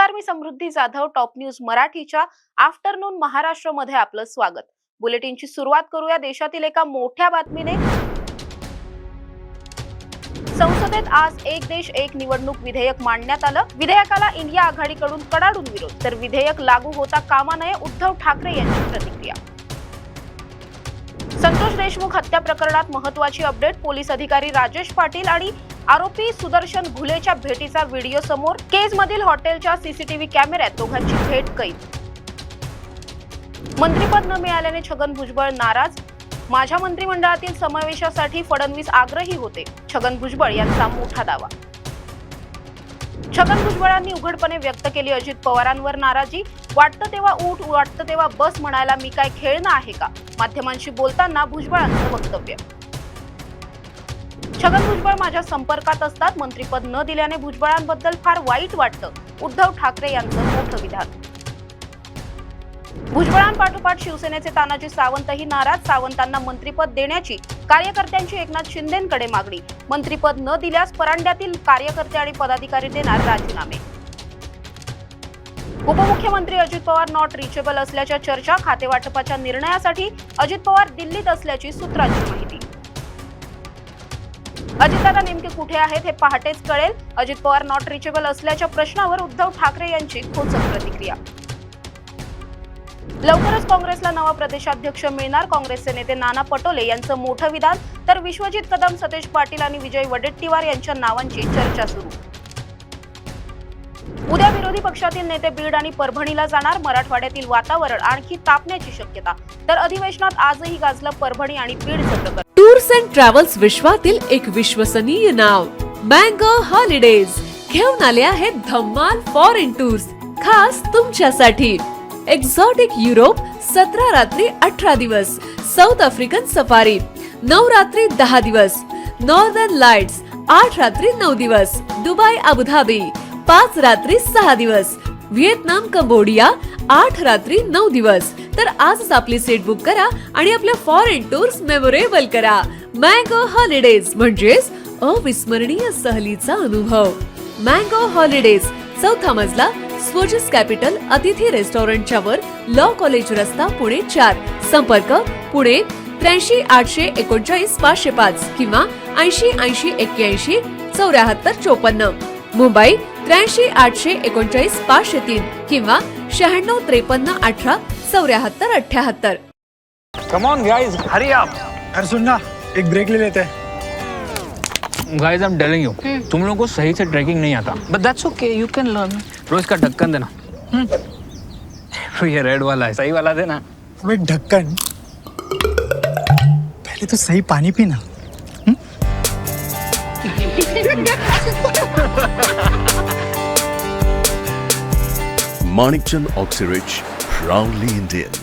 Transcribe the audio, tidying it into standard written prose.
नमस्कार, मी समृद्धी Jadhav. Top news मराठीच्या afternoon महाराष्ट्रमध्ये आपलं स्वागत. बुलेटिनची सुरुवात करूया देशातील एका मोठ्या बातमीने. संसदेत आज एक देश एक निवडणूक विधेयक मांडण्यात आलं. विधेयकाला इंडिया आघाडीकडून कडाडून विरोध, तर विधेयक लागू होता कामा नये, उद्धव ठाकरे यांची प्रतिक्रिया. संतोष देशमुख हत्या प्रकरणात महत्त्वाची अपडेट. पोलीस अधिकारी राजेश पाटील आणि आरोपी सुदर्शन घुलेच्या भेटीचा व्हिडिओ समोर. केजमधील हॉटेलच्या सीसीटीव्ही कॅमेऱ्यात दोघांची भेट कैद. मंत्रिपद न मिळाल्याने छगन भुजबळ नाराज. माझ्या मंत्रिमंडळातील समावेशासाठी फडणवीस आग्रही होते, छगन भुजबळ यांचा मोठा दावा. छगन भुजबळांनी उघडपणे व्यक्त केली अजित पवारांवर नाराजी. वाटतं तेव्हा उठ, वाटतं तेव्हा बस म्हणायला मी काय खेळणं आहे का? माध्यमांशी बोलताना भुजबळांचं वक्तव्य. छगन भुजबळ माझ्या संपर्कात असतात. मंत्रिपद न दिल्याने भुजबळांबद्दल फार वाईट वाटतं, उद्धव ठाकरे यांचं मोठं विधान. भुजबळांपाठोपाठ शिवसेनेचे तानाजी सावंतही नाराज. सावंतांना मंत्रिपद देण्याची कार्यकर्त्यांची एकनाथ शिंदेंकडे मागणी. मंत्रिपद न दिल्यास परांड्यातील कार्यकर्ते आणि पदाधिकारी देणार राजीनामे. उपमुख्यमंत्री अजित पवार नॉट रिचेबल असल्याच्या चर्चा. खातेवाटपाच्या निर्णयासाठी अजित पवार दिल्लीत असल्याची सूत्रांची माहिती. अजितदादा नेमके कुठे आहेत हे पहाटेच कळेल. अजित पवार नॉट रिचेबल असल्याच्या प्रश्नावर उद्धव ठाकरे यांची खोचक प्रतिक्रिया. लवकरच काँग्रेसला नवा प्रदेशाध्यक्ष मिळणार. काँग्रेसचे नेते नाना पटोले यांचं मोठं विधान, तर विश्वजित कदम, सतेज पाटील आणि विजय वडेट्टीवार यांच्या नावांची चर्चा सुरू. उद्या विरोधी पक्षातील नेते बीड आणि परभणीला जाणार. मराठवाड्यातील वातावरण आणखी तापण्याची शक्यता, तर अधिवेशनात आजही गाजलं परभणी आणि बीडचं प्रकरण. टूर्स अँड ट्रॅव्हल्स विश्वातील एक विश्वसनीय नाव मँगो हॉलिडेज घेऊन आले आहेत धम्माल फॉरेन टूर्स खास तुमच्यासाठी. एक्झॉटिक युरोप 17 रात्री 18 दिवस, साऊथ आफ्रिकन सफारी 9 रात्री 10 दिवस, नॉर्दर्न लाईट्स 8 रात्री 9 दिवस, दुबई अबुधाबी 5 रात्री 6 दिवस, व्हिएतनाम कंबोडिया 8 रात्री 9 दिवस. तर आजच आपली सीट बुक करा आणि आपल्या फॉरेन टूर्स मेमोरेबल करा. मँगो हॉलिडेज म्हणजेच अविस्मरणीय सहलीचा अनुभव. मँगो हॉलिडेज, चौथा मजला, स्वोजस कॅपिटल अतिथी रेस्टॉरंटच्या वर, लॉ कॉलेज रस्ता, पुणे 4. संपर्क पुणे 83 839 505 किंवा 80 80 81 74 54. मुंबई 83 839 503 किंवा 96 53 18 74 78. Come on guys, hurry up. अरे सुन ना, एक ब्रेक ले लेते हैं. Guys, I'm telling you, तुम लोगों को सही से ट्रैकिंग नहीं आता. But that's okay, you can learn. रोज का ढक्कन देना. ये रेड वाला है, सही वाला देना. अबे ढक्कन, पहले तो सही पानी पीना. Manikchand Oxyrich, proudly Indian.